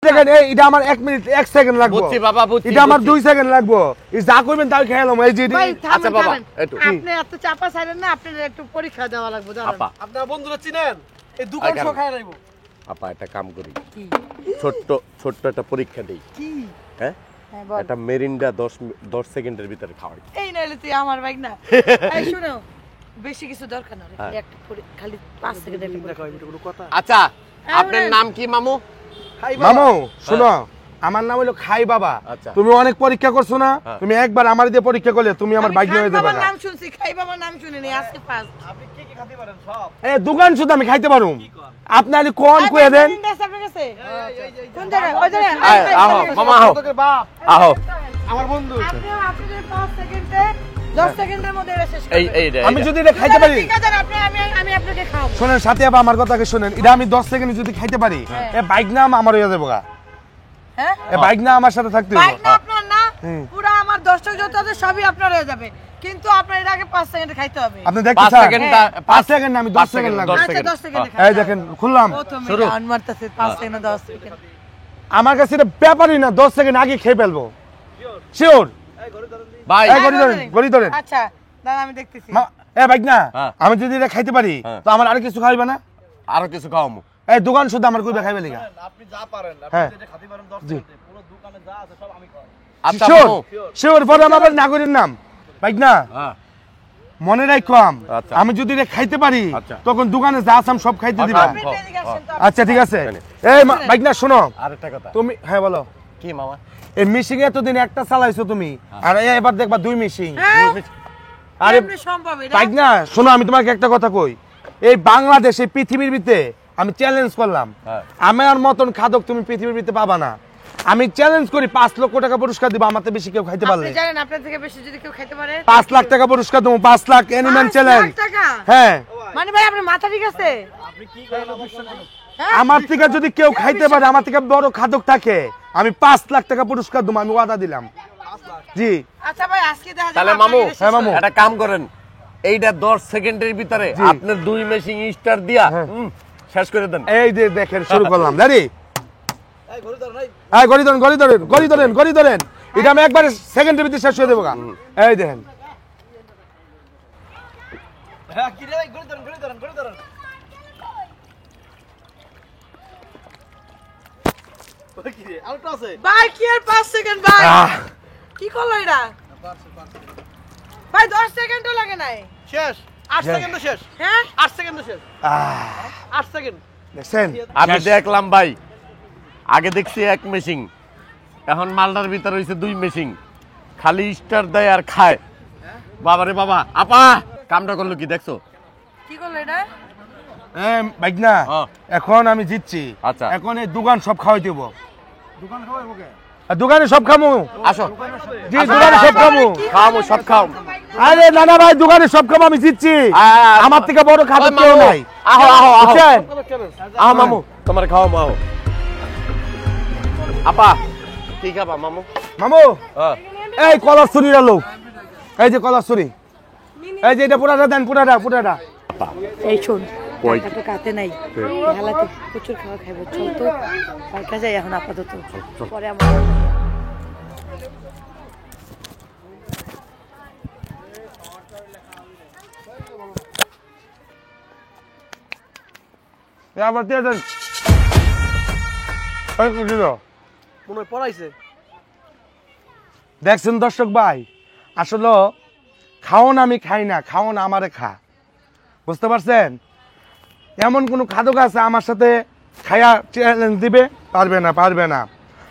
দেখেন এটা আমার 1 মিনিট 1 সেকেন্ড লাগবে। বুঝছি বাবা, বুঝছি। এটা আমার 2 সেকেন্ড লাগবে। এই যা করবেন তাই খেলাম। এই যে আচ্ছা বাবা, একটু আপনি এত চাপা ছাড়েন না, আপনাদের একটু পরীক্ষা দেওয়া লাগবে দাঁড়ান। আপা আপনার বন্ধুরা চিনেন? এই দোকান সহ খায় রাখবো। আপা একটা কাম করি, ছোট্ট একটা পরীক্ষা দেই। কি? হ্যাঁ, হ্যাঁ বল। একটা মেরিন্ডা 10 সেকেন্ডের ভিতরে খাওয়াই। এই নাইলে তুই আমার বাইক না। এই শুনো, বেশি কিছু দরকার না রে। হ্যাঁ। একটা খালি 5 সেকেন্ড একটা দেখো এটা কোনো কথা? আচ্ছা, আপনার নাম কি মামু? খাই বাবা। মামু শুনো, আমার নাম হলো খাই বাবা। আচ্ছা। তুমি অনেক পরীক্ষা করছো না, হ্যাঁ। তুমি একবার আমার দিয়ে পরীক্ষা করলে তুমি আমার বাইক নিয়ে যেতে বাবার পারবে। নাম শুনছি, খাই বাবার নাম শুনিনি, আজকে ফার্স্ট। আপনি কি কি খাতে পারেন সব? এই দোকান শুধু আমি খাইতে পারুম। আপনি আলি কোন কইয়া দেন। আপনার কাছে কোন জায়গায়? ওই জায়গায়। আহো মামা, আহো তোকে বাপ, আহো। আমার বন্ধু। আপনি 5 সেকেন্ডে 10 সেকেন্ডের মধ্যে এটা শেষ এই করবেন। এই আমি যদি এটা খাইতে পারি, ঠিক আছে, আমি আপনাকে খাওয়াবো। শুনেন সাথে আবার আমার কথাকে শুনেন, এটা আমি 10 সেকেন্ড যদি খাইতে পারি, এ বাইক নাম আমার হয়ে যাবে গা। হ্যাঁ? এ বাইক না আমার সাথে থাকতে বাইক হবে। না আপনার না, হুম। পুরো আমার দর্শক যত আছে সবই আপনার হয়ে যাবে, কিন্তু আপনার এর আগে 5 সেকেন্ড খাইতে হবে। আপনি দেখতে 5 চান? সেকেন্ড, 5 সেকেন্ড না, আমি 10 সেকেন্ড লাগবে। 10 আচ্ছা সেকেন্ড। 10 সেকেন্ড এই দেখেন খুললাম। প্রথমে শুরু। গান মারতেছে 5 সেকেন্ড 10 সেকেন্ড। আমার কাছে এটা ব্যাপারই না, 10 সেকেন্ড আগে খেয়ে ফেলবো। শিওর। ভাই এই গড়ি ধরেন। আচ্ছা দাদা আমি দেখতেছি। এ বাইক না, হ্যাঁ। আমি যদি এটা খাইতে পারি, হ্যাঁ। তো আমার আর কিছু খাইবে না? আরো কিছু খাওয়ামু। এই দোকান শুধু আমার কইবে খাইবে লিগা। আপনি যা পারেন, হ্যাঁ। আপনি যেটা খাতে পারেন 10 জি। সেকেন্ডে, পুরো দোকানে যা আছে সব আমি খাওয়াবো। আচ্ছা শিওর, মামু। শিওর। পরে আমার নাগরের নাম বাইক না, হ্যাঁ, মনে রাখো আচ্ছা। আমি যদি এটা খাইতে পারি, আচ্ছা। তখন দোকানে যা আছে আমি সব খাইতে দিবা। আপনি এদিকে আসেন তো। আচ্ছা ঠিক আছে। এই বাইক না শোনো, আরেকটা কথা। তুমি হ্যাঁ বলো। কি মামা? এই মিশিং এতদিন একটা চালাইছো তুমি, আর এবার দেখবা 2 মিশিং। হ্যাঁ? আরে কেমনে সম্ভব এটা? বাইক না শোনো, আমি তোমাকে একটা কথা কই, এই বাংলাদেশে পৃথিবীর ভিতরে আমি চ্যালেঞ্জ করলাম, হ্যাঁ। আমার মতন খাদক তুমি পৃথিবীর ভিতরে পাবা না। আমি চ্যালেঞ্জ করি 5 লক্ষ টাকা পুরস্কার দিব আমার থেকে বেশি কেউ খাইতে পারলে। আপনি জানেন আপনার থেকে বেশি যদি কেউ খেতে পারে 5 লাখ টাকা পুরস্কার দেবো, 5 লাখ অ্যানিম্যাল 5 চ্যালেঞ্জ। লাখ টাকা? হ্যাঁ, মানে ভাই আপনার মাথা ঠিক আছে? আপনি কি করেন অবশ্যই করুন। হ্যাঁ? আমার থেকে যদি কেউ খাইতে পারে, আমার থেকে বড় খাদক থাকে, আমি 5 লাখ টাকা পুরস্কার দেবো, আমি ওয়াদা দিলাম। জি আচ্ছা ভাই আজকে দেখা যাবে তাহলে আপনার মামু, এটা শেষ হ্যাঁ, মামু। হবে। একটা কাম করেন, এইটা 10 সেকেন্ডের ভিতরে জি। আপনার 2 মেশিং স্টার দিয়া হ্যাঁ। শেষ করে দেন। এই যে দেখেন শুরু করলাম। রেডি? এই ঘড়ি ধরেন, এই। হ্যাঁ গড়ি ধরেন, গড়ি ধরেন, গড়ি ধরেন, গড়ি ধরেন। এটা আমি একবারে সেকেন্ডের ভিতরে শেষ করে দেবো গা। এই দেখেন হ্যাঁ, কি রে? ঘড়ি ধরেন, ঘড়ি ধরেন, ঘড়ি ধরেন। ওই কি রে? আরেকটা আছে? ভাই কি আর 5 সেকেন্ড ভাই? কি করলো এটা? ভাই 10 সেকেন্ডও লাগে নাই। শেষ। 8 সেকেন্ডে শেষ। হ্যাঁ? 8 সেকেন্ডে শেষ। 8 সেকেন্ড। দেখছেন? আমি দেখলাম ভাই, আগে দেখছি 1 মেশিং, এখন মালটার ভিতরে হইছে 2 মেশিং, খালি স্টার দেয় আর খায়। বাবারে বাবা, আপা কামটা করলো কি দেখছো? কি করলো এটা? বাইক না, হ্যাঁ। এখন আমি জিতছি। আচ্ছা। এখন এই দোকান সব খাওয়াই দেবো। দোকান খাওয়াই ওকে। দোকানে সব খামু। আসো, জি দোকানে সব খামু। খাওয়ামু, সব খাও। আরে না না ভাই, দোকানে সব খামু, আমি জিতছি। আমার থেকে বড় খাদক কেউ নাই। আহো আহো আহো, বুঝছেন? আহো মামু, তোমার খাওয়ামু, আহো। আপা কি খাবা মামু? মামু হ্যাঁ। এই কলার ছুরির আলো, এই যে কলার ছুরি, এই যে এটা পুরাটা দেন, পুরাটা পুরাটা। এই শোন, কই? টাকা তো কাতে নাই, হালাতে প্রচুর খাওয়া খাইবো, চল তো পার্কে যাই এখন আপাতত, পরে আমরা আবার দিয়ে দেন। এই কি দিলো? মনে হয় পড়াইছে। দেখছেন দর্শক ভাই, আসলে খাওন আমি খাই না, খাওন আমারে খা। বুঝতে পারছেন? এমন কোন খাদক আছে আমার সাথে খায়া চ্যালেঞ্জ দিবে? পারবে না, পারবে না।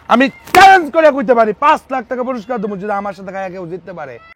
আমি চ্যালেঞ্জ করে কইতে পারি 5 লাখ টাকা পুরস্কার দেবো যদি আমার সাথে খায়া কেউ জিততে পারে।